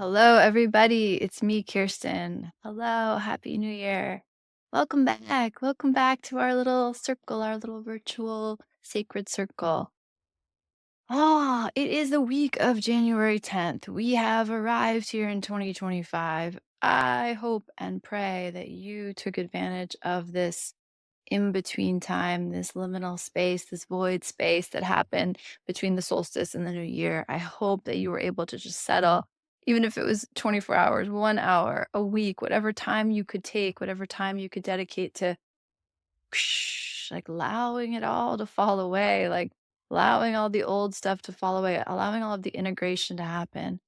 Hello, everybody. It's me, Kirsten. Hello, Happy New Year. Welcome back. Welcome back to our little circle, our little virtual sacred circle. It is the week of January 10th. We have arrived here in 2025. I hope and pray that you took advantage of this in between time, this liminal space, this void space that happened between the solstice and the new year. I hope that you were able to just settle, even if it was 24 hours, 1 hour, a week, whatever time you could take, whatever time you could dedicate to like allowing it all to fall away, like allowing all the old stuff to fall away, allowing all of the integration to happen.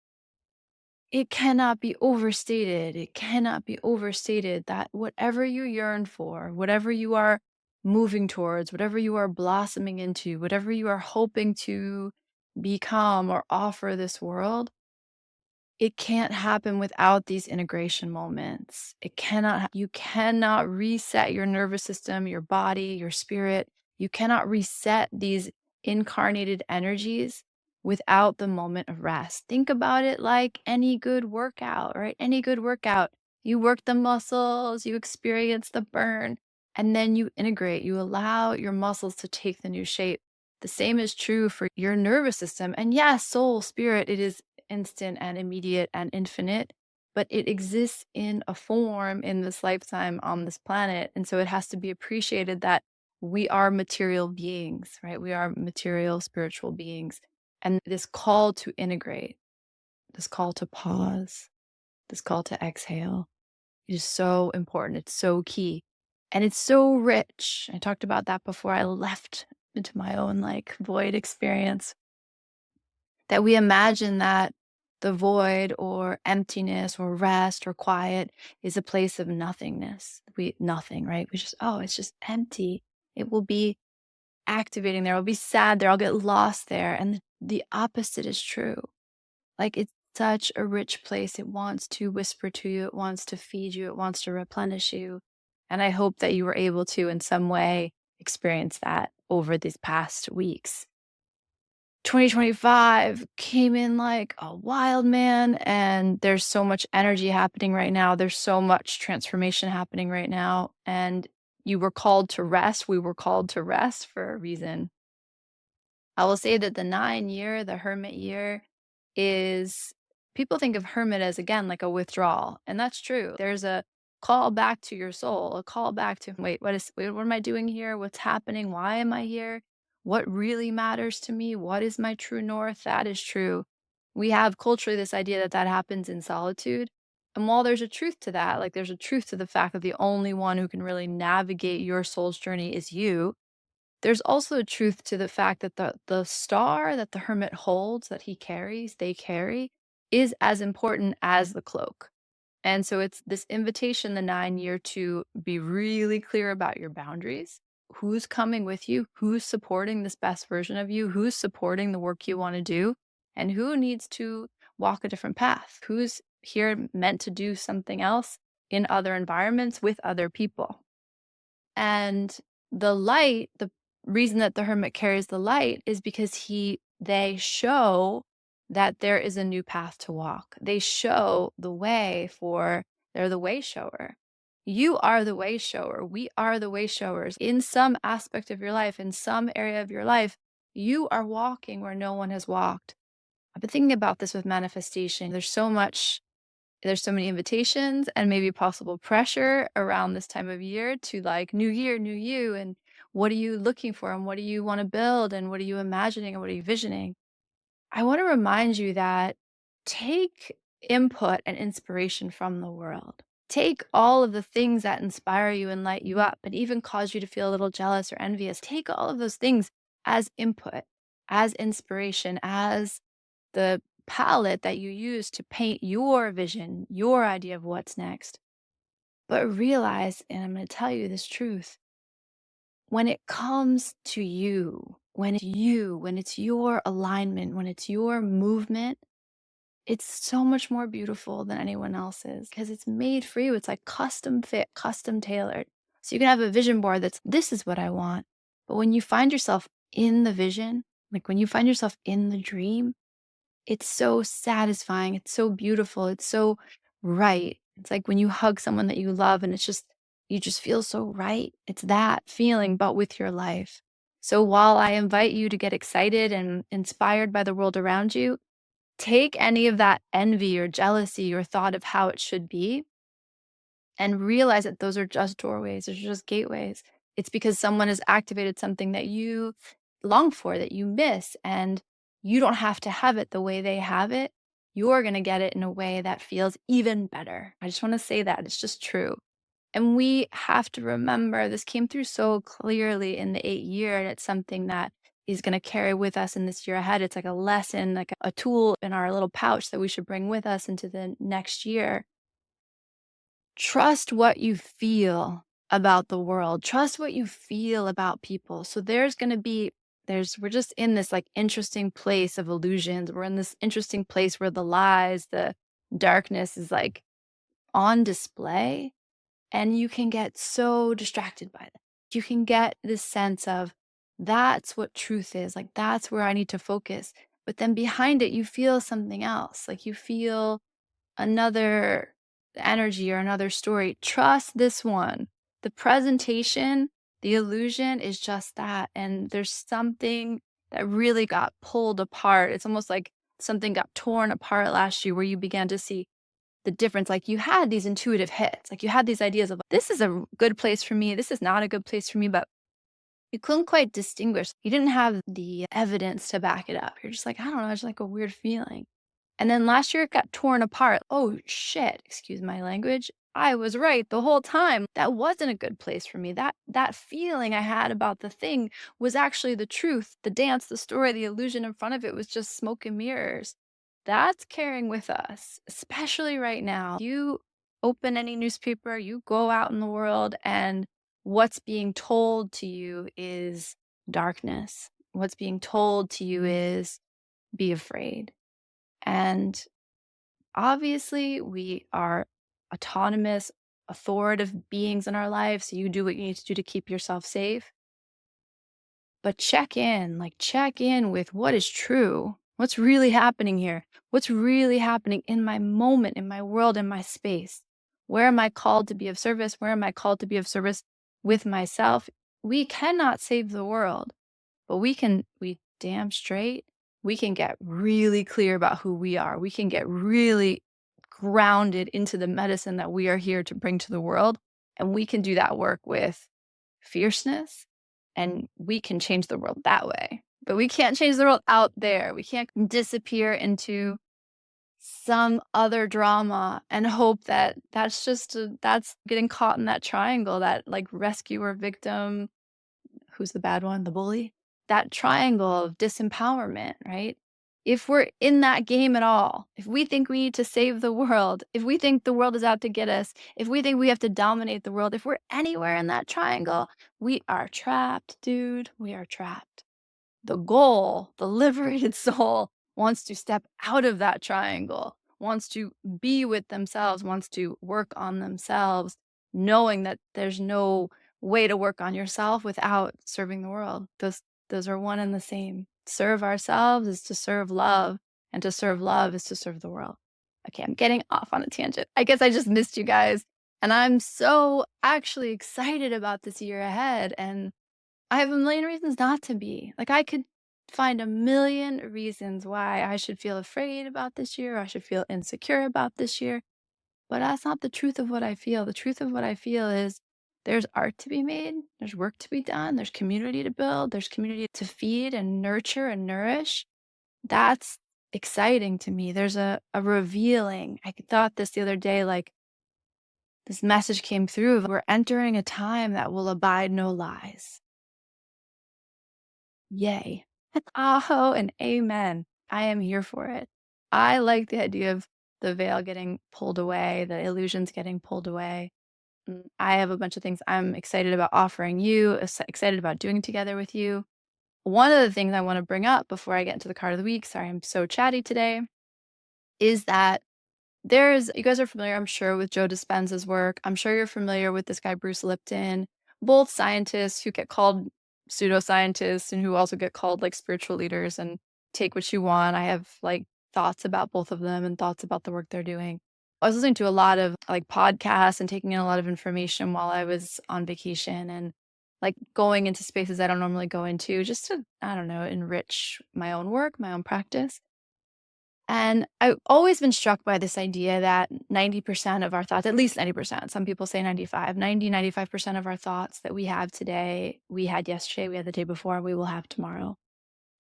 It cannot be overstated. It cannot be overstated that whatever you yearn for, whatever you are moving towards, whatever you are blossoming into, whatever you are hoping to become or offer this world, it can't happen without these integration moments. It cannot, you cannot reset your nervous system, your body, your spirit. You cannot reset these incarnated energies without the moment of rest. Think about it like any good workout, right? Any good workout. You work the muscles, you experience the burn, and then you integrate. You allow your muscles to take the new shape. The same is true for your nervous system. And yes, soul, spirit, it is instant and immediate and infinite, but it exists in a form in this lifetime on this planet. And so it has to be appreciated that we are material beings, right? We are material spiritual beings. And this call to integrate, this call to pause, this call to exhale is so important. It's so key. And it's so rich. I talked about that before I left into my own like void experience, that we imagine that the void or emptiness or rest or quiet is a place of nothingness. Nothing, right? We just, oh, it's just empty. It will be activating there. I'll be sad there. I'll get lost there. And the opposite is true. Like it's such a rich place. It wants to whisper to you. It wants to feed you. It wants to replenish you. And I hope that you were able to, in some way, experience that over these past weeks. 2025 came in like a wild man, and there's so much energy happening right now. There's so much transformation happening right now. And you were called to rest. We were called to rest for a reason. I will say that the 9 year, the Hermit year, is people think of Hermit as again like a withdrawal. And that's true. There's a call back to your soul, a call back to wait, what am I doing here? What's happening? Why am I here? What really matters to me? What is my true north? That is true. We have culturally this idea that that happens in solitude. And while there's a truth to that, like there's a truth to the fact that the only one who can really navigate your soul's journey is you, there's also a truth to the fact that the star that the hermit holds, that he carries, they carry, is as important as the cloak. And so it's this invitation, the 9 year, to be really clear about your boundaries. Who's coming with you? Who's supporting this best version of you? Who's supporting the work you want to do? And who needs to walk a different path? Who's here meant to do something else in other environments with other people? And the light, the reason that the hermit carries the light is because they show that there is a new path to walk. They show the way they're the way shower. You are the way shower. We are the way showers. In some aspect of your life, in some area of your life, you are walking where no one has walked. I've been thinking about this with manifestation. There's so many invitations and maybe possible pressure around this time of year to like new year, new you. And what are you looking for? And what do you want to build? And what are you imagining? And what are you visioning? I want to remind you that take input and inspiration from the world. Take all of the things that inspire you and light you up and even cause you to feel a little jealous or envious. Take all of those things as input, as inspiration, as the palette that you use to paint your vision, your idea of what's next. But realize, and I'm going to tell you this truth, when it comes to you, when it's your alignment, when it's your movement, it's so much more beautiful than anyone else's because it's made for you. It's like custom fit, custom tailored. So you can have a vision board this is what I want. But when you find yourself in the vision, like when you find yourself in the dream, It's so satisfying, it's so beautiful, it's so right. It's like when you hug someone that you love and it's just you just feel so right. It's that feeling, but with your life. So while I invite you to get excited and inspired by the world around you, take any of that envy or jealousy or thought of how it should be and realize that those are just doorways, those are just gateways. It's because someone has activated something that you long for, that you miss, and you don't have to have it the way they have it. You're going to get it in a way that feels even better. I just want to say that it's just true. And we have to remember this came through so clearly in the 8 year, and it's something that is going to carry with us in this year ahead. It's like a lesson, like a tool in our little pouch that we should bring with us into the next year. Trust what you feel about the world. Trust what you feel about people. So there's going to be we're just in this like interesting place of illusions. We're in this interesting place where the lies, the darkness is like on display, and you can get so distracted by that. You can get this sense of that's what truth is. Like that's where I need to focus. But then behind it you feel something else. Like you feel another energy or another story. Trust this one. The presentation, the illusion is just that. And there's something that really got pulled apart. It's almost like something got torn apart last year where you began to see the difference. Like you had these intuitive hits, like you had these ideas of this is a good place for me, this is not a good place for me, but you couldn't quite distinguish. You didn't have the evidence to back it up. You're just like, I don't know, it's like a weird feeling. And then last year it got torn apart. Oh shit, excuse my language. I was right the whole time. That wasn't a good place for me. That feeling I had about the thing was actually the truth. The dance, the story, the illusion in front of it was just smoke and mirrors. That's carrying with us, especially right now. You open any newspaper, you go out in the world, and what's being told to you is darkness. What's being told to you is be afraid. And obviously, we are autonomous, authoritative beings in our lives. So you do what you need to do to keep yourself safe. But check in with what is true. What's really happening here? What's really happening in my moment, in my world, in my space? Where am I called to be of service? Where am I called to be of service with myself? We cannot save the world, but we damn straight, we can get really clear about who we are. We can get really grounded into the medicine that we are here to bring to the world. And we can do that work with fierceness, and we can change the world that way. But we can't change the world out there. We can't disappear into some other drama and hope that that's getting caught in that triangle, that like rescuer victim, who's the bad one? The bully? That triangle of disempowerment, right? If we're in that game at all, if we think we need to save the world, if we think the world is out to get us, if we think we have to dominate the world, if we're anywhere in that triangle, we are trapped, dude. We are trapped. The goal, the liberated soul, wants to step out of that triangle, wants to be with themselves, wants to work on themselves, knowing that there's no way to work on yourself without serving the world. Those are one and the same. Serve ourselves is to serve love, and to serve love is to serve the world. Okay, I'm getting off on a tangent. I guess I just missed you guys. And I'm so actually excited about this year ahead. And I have a million reasons not to be. Like, I could find a million reasons why I should feel afraid about this year, or I should feel insecure about this year. But that's not the truth of what I feel. The truth of what I feel is there's art to be made, there's work to be done, there's community to build, there's community to feed and nurture and nourish. That's exciting to me. There's a revealing. I thought this the other day, like, this message came through of we're entering a time that will abide no lies. Yay. Aho and amen. I am here for it. I like the idea of the veil getting pulled away, the illusions getting pulled away. I have a bunch of things I'm excited about offering you, excited about doing together with you. One of the things I want to bring up before I get into the card of the week, sorry, I'm so chatty today, is that you guys are familiar, I'm sure, with Joe Dispenza's work. I'm sure you're familiar with this guy, Bruce Lipton, both scientists who get called pseudoscientists and who also get called like spiritual leaders and take what you want. I have like thoughts about both of them and thoughts about the work they're doing. I was listening to a lot of like podcasts and taking in a lot of information while I was on vacation and like going into spaces I don't normally go into just to, I don't know, enrich my own work, my own practice. And I've always been struck by this idea that 90% of our thoughts, at least 90%, some people say 95, 95% of our thoughts that we have today, we had yesterday, we had the day before, we will have tomorrow.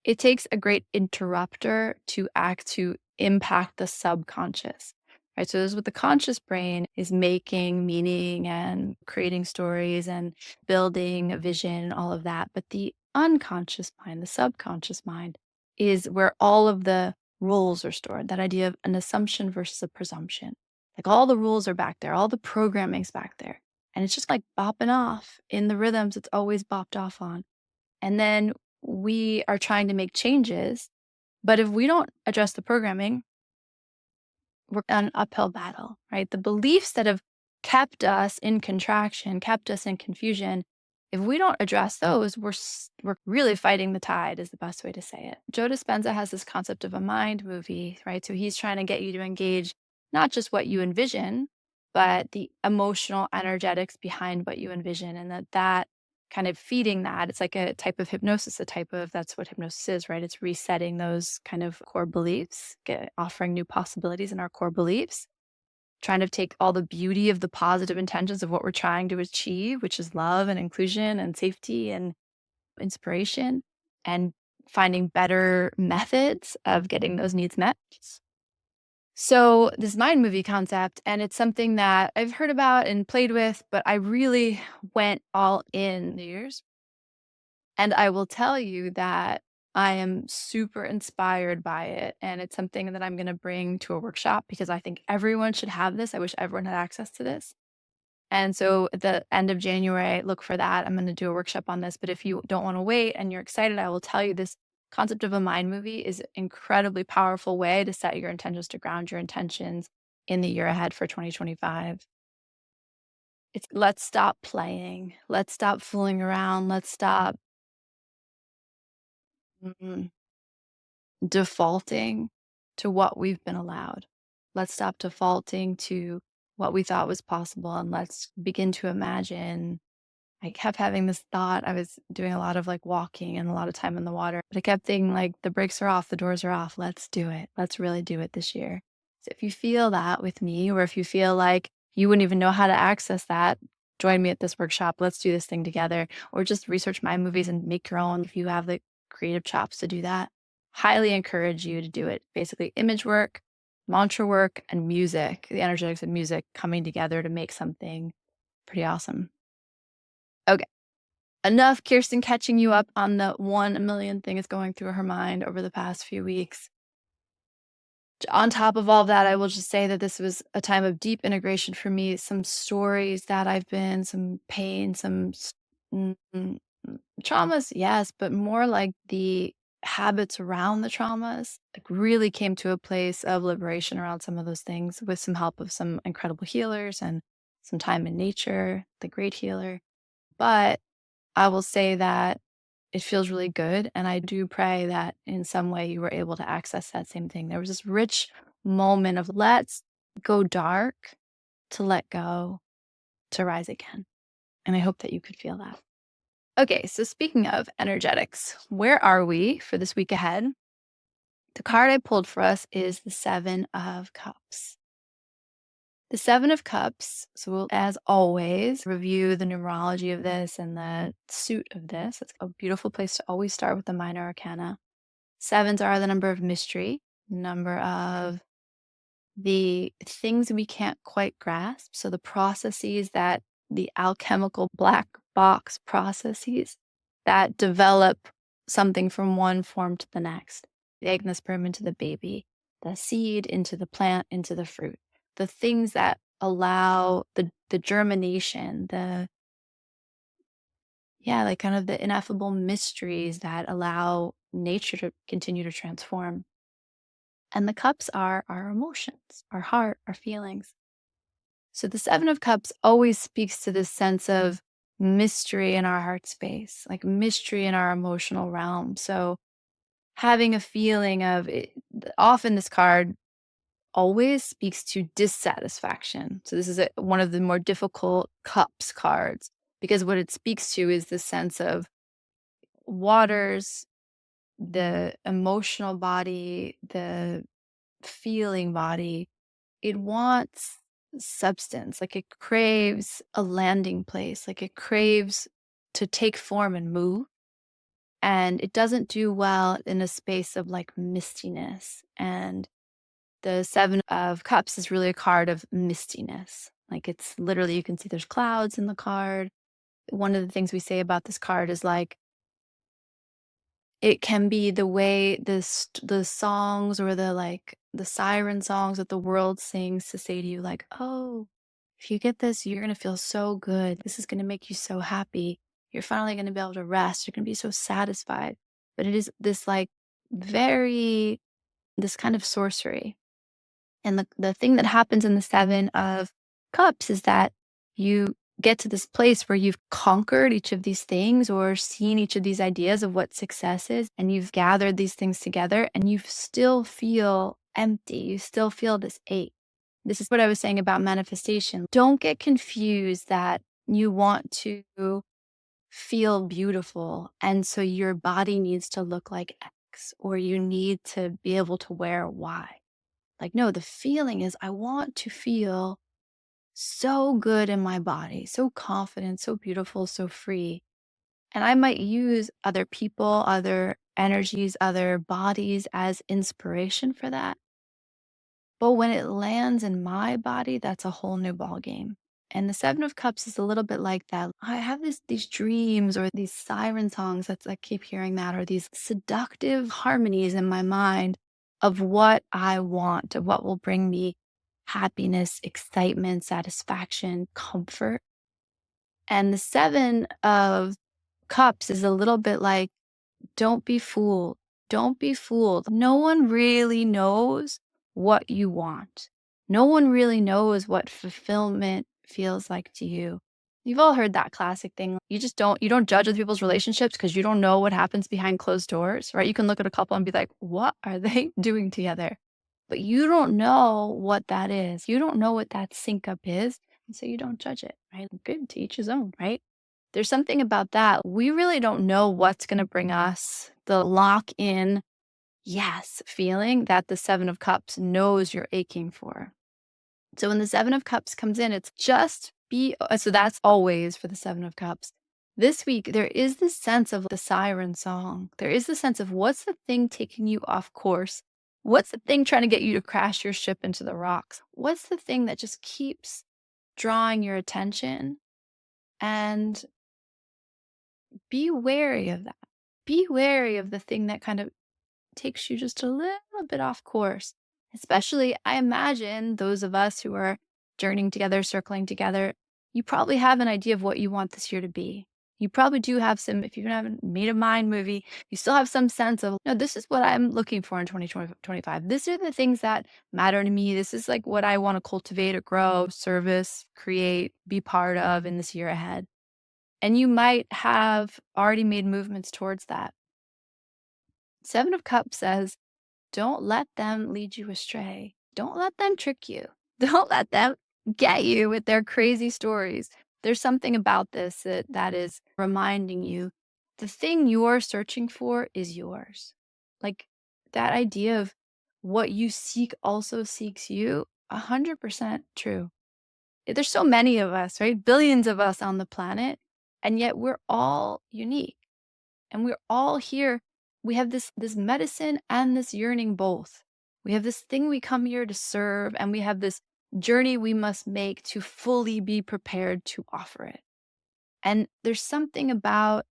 It takes a great interrupter to act to impact the subconscious, right? So this is what the conscious brain is making meaning and creating stories and building a vision, all of that. But the unconscious mind, the subconscious mind, is where all of the rules are stored. That idea of an assumption versus a presumption. Like all the rules are back there, all the programming's back there. And it's just like bopping off in the rhythms it's always bopped off on. And then we are trying to make changes, but if we don't address the programming, we're on an uphill battle, right? The beliefs that have kept us in contraction, kept us in confusion, if we don't address those, we're really fighting the tide is the best way to say it. Joe Dispenza has this concept of a mind movie, right? So he's trying to get you to engage not just what you envision, but the emotional energetics behind what you envision, and that kind of feeding that. It's like a type of hypnosis, that's what hypnosis is, right? It's resetting those kind of core beliefs, offering new possibilities in our core beliefs, trying to take all the beauty of the positive intentions of what we're trying to achieve, which is love and inclusion and safety and inspiration, and finding better methods of getting those needs met. So, this mind movie concept, and it's something that I've heard about and played with, but I really went all in New Year's. And I will tell you that I am super inspired by it. And it's something that I'm going to bring to a workshop because I think everyone should have this. I wish everyone had access to this. And so at the end of January, look for that. I'm going to do a workshop on this. But if you don't want to wait and you're excited, I will tell you this concept of a mind movie is an incredibly powerful way to set your intentions, to ground your intentions in the year ahead for 2025. It's let's stop playing. Let's stop fooling around. Let's stop mm, defaulting to what we've been allowed. Let's stop defaulting to what we thought was possible and let's begin to imagine. I kept having this thought. I was doing a lot of like walking and a lot of time in the water, but I kept thinking like the brakes are off, the doors are off. Let's do it. Let's really do it this year. So if you feel that with me, or if you feel like you wouldn't even know how to access that, join me at this workshop. Let's do this thing together, or just research my movies and make your own if you have the creative chops to do that. Highly encourage you to do it. Basically, image work, mantra work, and music, the energetics of music coming together to make something pretty awesome. Okay. Enough Kirsten catching you up on the 1 million things going through her mind over the past few weeks. On top of all of that, I will just say that this was a time of deep integration for me. Some stories that I've been, some pain, traumas, yes, but more like the habits around the traumas, like really came to a place of liberation around some of those things with some help of some incredible healers and some time in nature, the great healer. But I will say that it feels really good, and I do pray that in some way you were able to access that same thing. There was this rich moment of let's go dark to let go to rise again, and I hope that you could feel that. Okay, so speaking of energetics, where are we for this week ahead? The card I pulled for us is the 7 of Cups. The 7 of Cups, so we'll, as always, review the numerology of this and the suit of this. It's a beautiful place to always start with the minor arcana. Sevens are the number of mystery, number of the things we can't quite grasp. So the processes that the alchemical black box processes that develop something from one form to the next. The egg and the sperm into the baby, the seed into the plant, into the fruit. The things that allow the germination, like kind of the ineffable mysteries that allow nature to continue to transform. And the cups are our emotions, our heart, our feelings. So the 7 of Cups always speaks to this sense of mystery in our heart space, like mystery in our emotional realm. So having a feeling of it. Often this card always speaks to dissatisfaction. So this is one of the more difficult cups cards because what it speaks to is the sense of waters, the emotional body, the feeling body. It wants substance, like it craves a landing place, like it craves to take form and move. And it doesn't do well in a space of like mistiness. And the Seven of Cups is really a card of mistiness. Like it's literally, you can see there's clouds in the card. One of the things we say about this card is like, it can be the way the songs or the siren songs that the world sings to say to you, like, oh, if you get this, you're going to feel so good. This is going to make you so happy. You're finally going to be able to rest. You're going to be so satisfied. But it is this like very, this kind of sorcery. And the thing that happens in the Seven of Cups is that you get to this place where you've conquered each of these things or seen each of these ideas of what success is, and you've gathered these things together and you still feel empty. You still feel this ache. This is what I was saying about manifestation. Don't get confused that you want to feel beautiful. And so your body needs to look like X or you need to be able to wear Y. Like, no, the feeling is I want to feel so good in my body, so confident, so beautiful, so free. And I might use other people, other energies, other bodies as inspiration for that. But when it lands in my body, that's a whole new ballgame. And the Seven of Cups is a little bit like that. I have these dreams or these siren songs that I keep hearing that, or these seductive harmonies in my mind of what I want, of what will bring me happiness, excitement, satisfaction, comfort. And the Seven of Cups is a little bit like, don't be fooled. Don't be fooled. No one really knows what you want. No one really knows what fulfillment feels like to you. You've all heard that classic thing. You don't judge other people's relationships because you don't know what happens behind closed doors, right? You can look at a couple and be like, what are they doing together? But you don't know what that is. You don't know what that sync up is. And so you don't judge it, right? Good, to each his own, right? There's something about that. We really don't know what's going to bring us the lock in, yes, feeling that the Seven of Cups knows you're aching for. So when the Seven of Cups comes in, it's just so that's always for the Seven of Cups. This week, there is this sense of the siren song. There is the sense of what's the thing taking you off course? What's the thing trying to get you to crash your ship into the rocks? What's the thing that just keeps drawing your attention? And be wary of that. Be wary of the thing that kind of takes you just a little bit off course. Especially, I imagine those of us who are journeying together, circling together, you probably have an idea of what you want this year to be. You probably do have some, if you haven't made a mind movie, you still have some sense of, no, this is what I'm looking for in 2025. These are the things that matter to me. This is like what I want to cultivate or grow, service, create, be part of in this year ahead. And you might have already made movements towards that. Seven of Cups says, don't let them lead you astray. Don't let them trick you. Don't let them get you with their crazy stories. There's something about this that is reminding you the thing you're searching for is yours. Like that idea of what you seek also seeks you, 100% true. There's so many of us, right? Billions of us on the planet, and yet we're all unique. And we're all here. We have this medicine and this yearning both. We have this thing we come here to serve, and we have this journey we must make to fully be prepared to offer it. And there's something about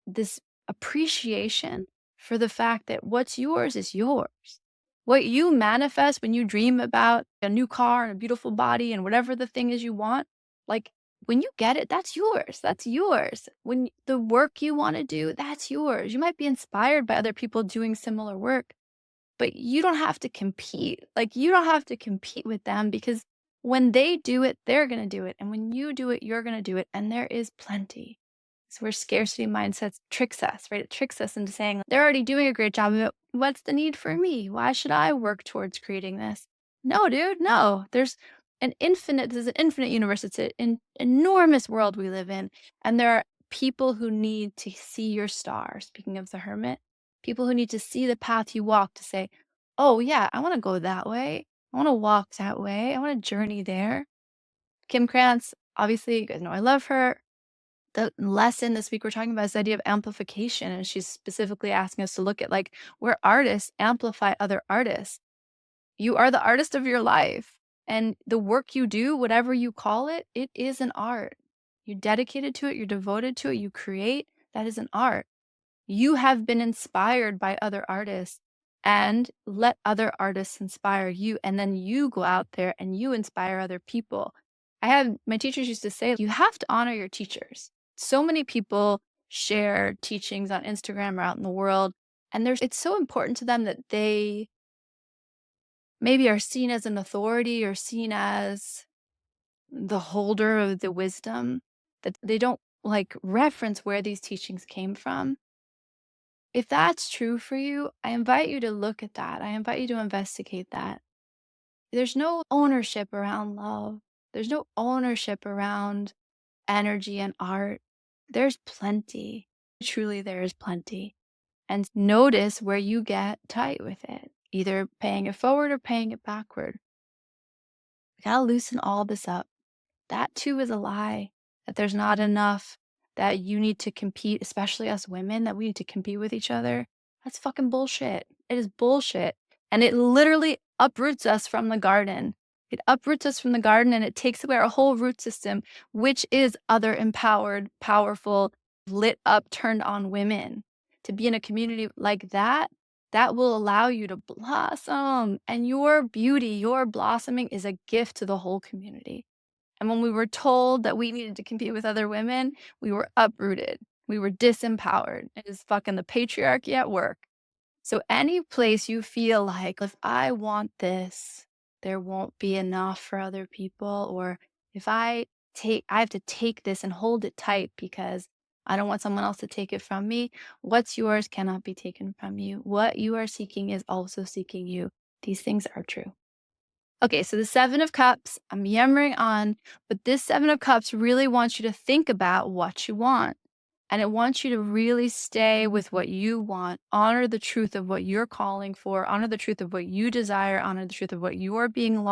this appreciation for the fact that what's yours is yours. What you manifest when you dream about a new car and a beautiful body and whatever the thing is you want, like when you get it, that's yours. That's yours. When the work you want to do, that's yours. You might be inspired by other people doing similar work, but you don't have to compete. Like you don't have to compete with them because when they do it, they're going to do it. And when you do it, you're going to do it. And there is plenty. It's where scarcity mindsets tricks us, right? It tricks us into saying, they're already doing a great job of it. What's the need for me? Why should I work towards creating this? No, dude, no. This is an infinite universe. It's an enormous world we live in. And there are people who need to see your star. Speaking of the hermit, people who need to see the path you walk to say, oh, yeah, I want to go that way. I want to walk that way. I want to journey there. Kim Krantz, obviously, you guys know I love her. The lesson this week we're talking about is the idea of amplification, and she's specifically asking us to look at like where artists amplify other artists. You are the artist of your life, and the work you do, whatever you call it, it is an art. You're dedicated to it, you're devoted to it, you create, that is an art. You have been inspired by other artists, and let other artists inspire you, and then you go out there and you inspire other people. My teachers used to say, you have to honor your teachers. So many people share teachings on Instagram or out in the world, and it's so important to them that they maybe are seen as an authority or seen as the holder of the wisdom, that they don't like reference where these teachings came from. If that's true for you, I invite you to look at that. I invite you to investigate that. There's no ownership around love. There's no ownership around energy and art. There's plenty. Truly, there is plenty. And notice where you get tight with it, either paying it forward or paying it backward. We gotta loosen all this up. That too is a lie, that there's not enough, that you need to compete, especially us women, that we need to compete with each other. That's fucking bullshit. It is bullshit. And it literally uproots us from the garden. It uproots us from the garden and it takes away our whole root system, which is other empowered, powerful, lit up, turned on women. To be in a community like that, that will allow you to blossom. And your beauty, your blossoming is a gift to the whole community. And when we were told that we needed to compete with other women, we were uprooted. We were disempowered. It is fucking the patriarchy at work. So any place you feel like, if I want this, there won't be enough for other people, or if I have to take this and hold it tight because I don't want someone else to take it from me. What's yours cannot be taken from you. What you are seeking is also seeking you. These things are true. Okay, so the Seven of Cups, I'm yammering on, but this Seven of Cups really wants you to think about what you want. And it wants you to really stay with what you want, honor the truth of what you're calling for, honor the truth of what you desire, honor the truth of what you're being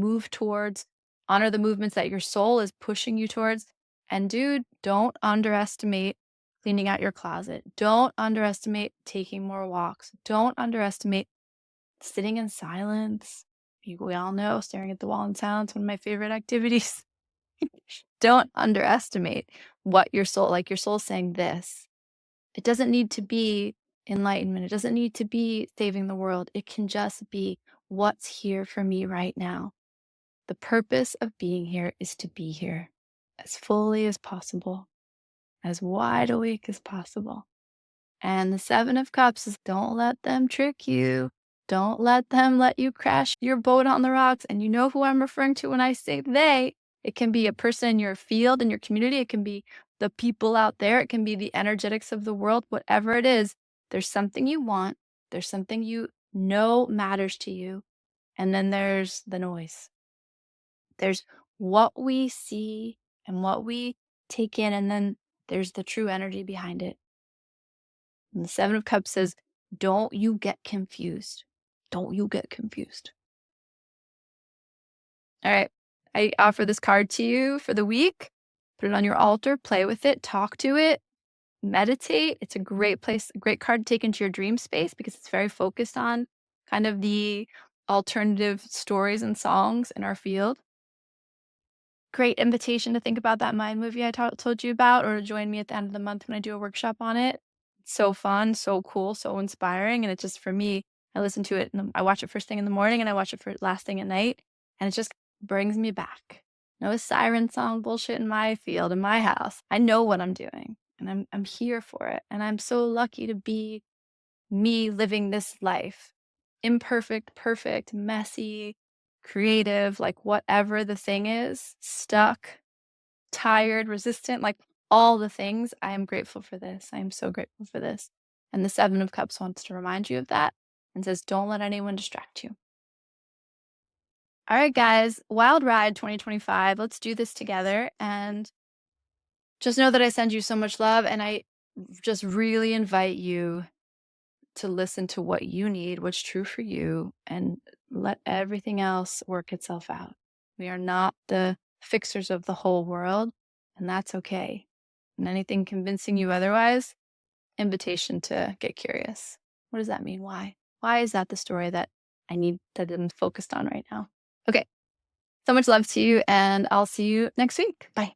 moved towards, honor the movements that your soul is pushing you towards. And dude, don't underestimate cleaning out your closet. Don't underestimate taking more walks. Don't underestimate sitting in silence. We all know staring at the wall in silence, one of my favorite activities. Don't underestimate what your soul's saying this. It doesn't need to be enlightenment. It doesn't need to be saving the world. It can just be what's here for me right now. The purpose of being here is to be here as fully as possible, as wide awake as possible. And the Seven of Cups is don't let them trick you. Don't let them let you crash your boat on the rocks. And you know who I'm referring to when I say they. It can be a person in your field, in your community. It can be the people out there. It can be the energetics of the world. Whatever it is, there's something you want. There's something you know matters to you. And then there's the noise. There's what we see and what we take in. And then there's the true energy behind it. And the Seven of Cups says, don't you get confused. Don't you get confused. All right. I offer this card to you for the week. Put it on your altar, play with it, talk to it, meditate. It's a great card to take into your dream space because it's very focused on kind of the alternative stories and songs in our field. Great invitation to think about that mind movie I told you about, or to join me at the end of the month when I do a workshop on it. It's so fun, so cool, so inspiring. And it just, for me, I listen to it and I watch it first thing in the morning and I watch it for last thing at night. And it just brings me back. No siren song bullshit in my field, in my house. I know what I'm doing and I'm here for it. And I'm so lucky to be me living this life. Imperfect, perfect, messy, creative, like whatever the thing is, stuck, tired, resistant, like all the things. I am grateful for this. I am so grateful for this. And the 7 of Cups wants to remind you of that and says, don't let anyone distract you. All right, guys, Wild Ride 2025. Let's do this together. And just know that I send you so much love. And I just really invite you to listen to what you need, what's true for you, and let everything else work itself out. We are not the fixers of the whole world, and that's okay. And anything convincing you otherwise, invitation to get curious. What does that mean? Why? Why is that the story that I'm focused on right now? Okay. So much love to you, and I'll see you next week. Bye.